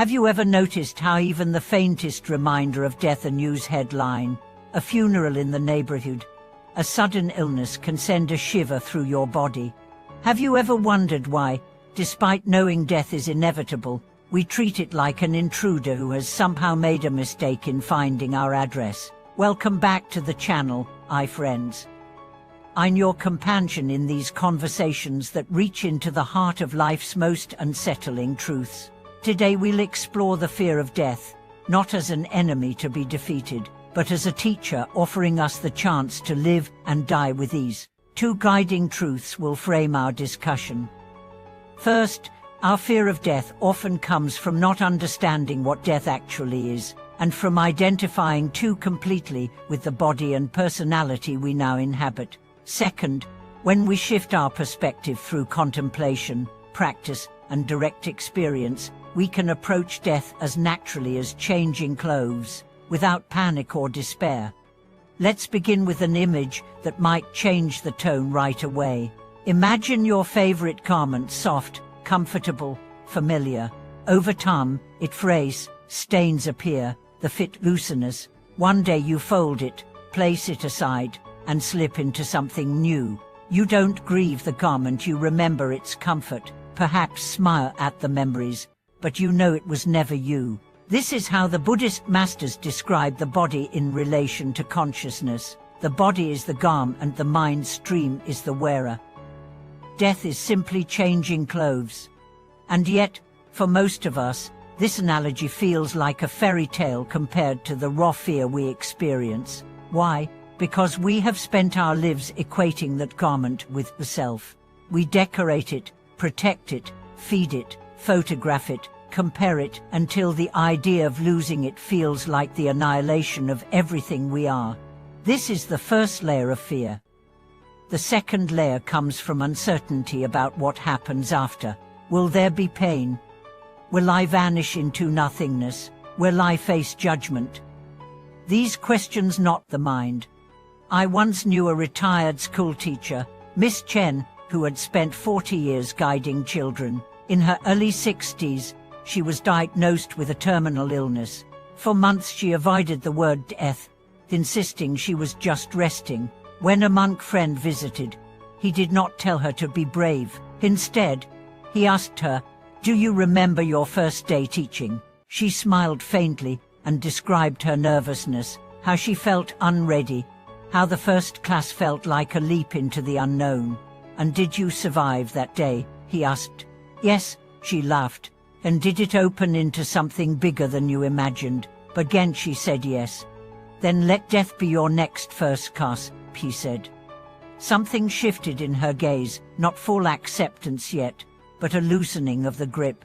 Have you ever noticed how even the faintest reminder of death, a news headline, a funeral in the neighborhood, a sudden illness can send a shiver through your body? Have you ever wondered why, despite knowing death is inevitable, we treat it like an intruder who has somehow made a mistake in finding our address? Welcome back to the channel, friends. I'm your companion in these conversations that reach into the heart of life's most unsettling truths. Today we'll explore the fear of death, not as an enemy to be defeated, but as a teacher offering us the chance to live and die with ease. Two guiding truths will frame our discussion. First, our fear of death often comes from not understanding what death actually is, and from identifying too completely with the body and personality we now inhabit. Second, when we shift our perspective through contemplation, practice, and direct experience, we can approach death as naturally as changing clothes, without panic or despair. Let's begin with an image that might change the tone right away. Imagine your favorite garment soft, comfortable, familiar. Over time, it frays, stains appear, the fit loosens. One day you fold it, place it aside, and slip into something new. You don't grieve the garment, you remember its comfort, perhaps smile at the memories, but you know it was never you. This is how the Buddhist masters describe the body in relation to consciousness. The body is the garment, the mind stream is the wearer. Death is simply changing clothes. And yet, for most of us, this analogy feels like a fairy tale compared to the raw fear we experience. Why? Because we have spent our lives equating that garment with the self. We decorate it, protect it, feed it, photograph it, compare it, until the idea of losing it feels like the annihilation of everything we are. This is the first layer of fear. The second layer comes from uncertainty about what happens after. Will there be pain? Will I vanish into nothingness? Will I face judgment? These questions knot the mind. I once knew a retired school teacher, Miss Chen, who had spent 40 years guiding children. In her early 60s, she was diagnosed with a terminal illness. For months she avoided the word death, insisting she was just resting. When a monk friend visited, he did not tell her to be brave. Instead, he asked her, "Do you remember your first day teaching?" She smiled faintly and described her nervousness, how she felt unready, how the first class felt like a leap into the unknown. "And did you survive that day?" he asked. "Yes," she laughed. "And did it open into something bigger than you imagined?" Again she said yes. "Then let death be your next first class," he said. Something shifted in her gaze, not full acceptance yet, but a loosening of the grip.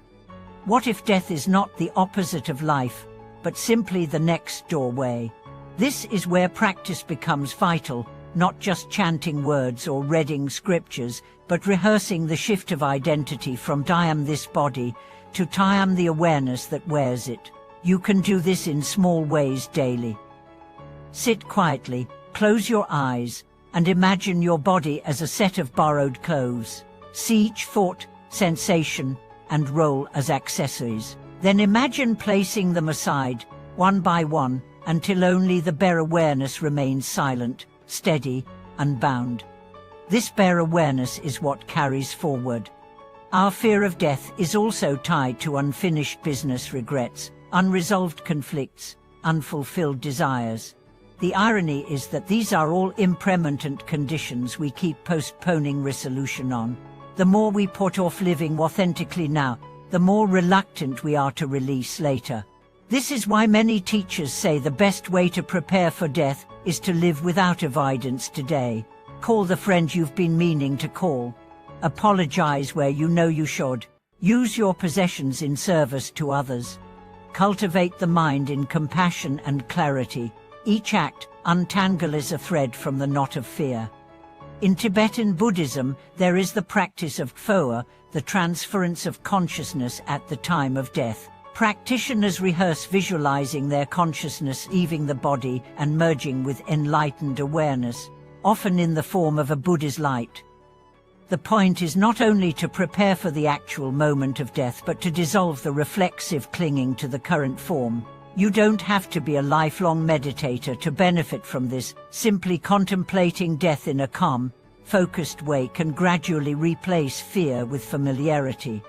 What if death is not the opposite of life, but simply the next doorway? This is where practice becomes vital, not just chanting words or reading scriptures, but rehearsing the shift of identity from I am this body to I am the awareness that wears it. You can do this in small ways daily. Sit quietly, close your eyes, and imagine your body as a set of borrowed clothes. See each thought, sensation, and role as accessories. Then imagine placing them aside, one by one, until only the bare awareness remains silent, steady, unbound. This bare awareness is what carries forward. Our fear of death is also tied to unfinished business regrets, unresolved conflicts, unfulfilled desires. The irony is that these are all impermanent conditions we keep postponing resolution on. The more we put off living authentically now, the more reluctant we are to release later. This is why many teachers say the best way to prepare for death is to live without avoidance today. Call the friend you've been meaning to call. Apologize where you know you should. Use your possessions in service to others. Cultivate the mind in compassion and clarity. Each act untangles a thread from the knot of fear. In Tibetan Buddhism, there is the practice of phoa, the transference of consciousness at the time of death. Practitioners rehearse visualizing their consciousness leaving the body and merging with enlightened awareness, often in the form of a Buddha's light. The point is not only to prepare for the actual moment of death, but to dissolve the reflexive clinging to the current form. You don't have to be a lifelong meditator to benefit from this. Simply contemplating death in a calm, focused way can gradually replace fear with familiarity.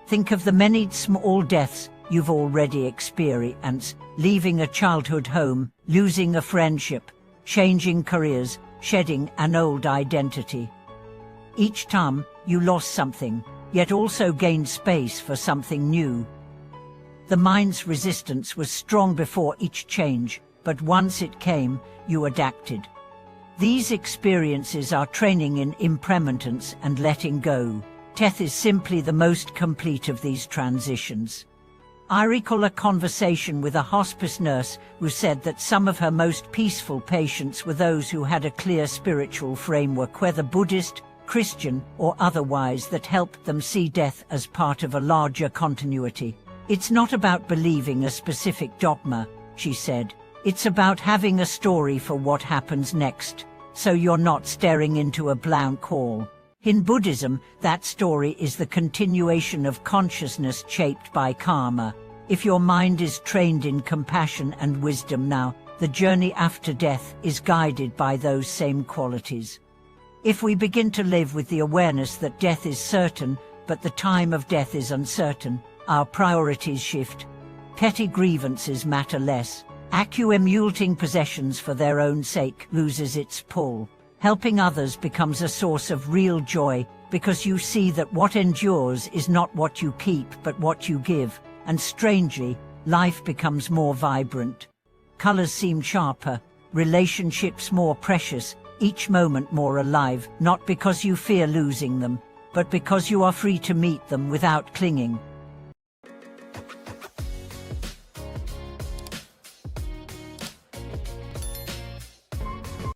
Think of the many small deaths you've already experienced: leaving a childhood home, losing a friendship, changing careers, shedding an old identity. Each time you lost something, yet also gained space for something new. The mind's resistance was strong before each change, but once it came, you adapted. These experiences are training in impermanence and letting go. Death is simply the most complete of these transitions. I recall a conversation with a hospice nurse who said that some of her most peaceful patients were those who had a clear spiritual framework, whether Buddhist, Christian, or otherwise, that helped them see death as part of a larger continuity. It's not about believing a specific dogma, she said. It's about having a story for what happens next, so you're not staring into a blank wall. In Buddhism, that story is the continuation of consciousness shaped by karma. If your mind is trained in compassion and wisdom now, the journey after death is guided by those same qualities. If we begin to live with the awareness that death is certain, but the time of death is uncertain, our priorities shift. Petty grievances matter less. Accumulating possessions for their own sake loses its pull. Helping others becomes a source of real joy, because you see that what endures is not what you keep but what you give, and strangely, life becomes more vibrant. Colors seem sharper, relationships more precious, each moment more alive, not because you fear losing them, but because you are free to meet them without clinging.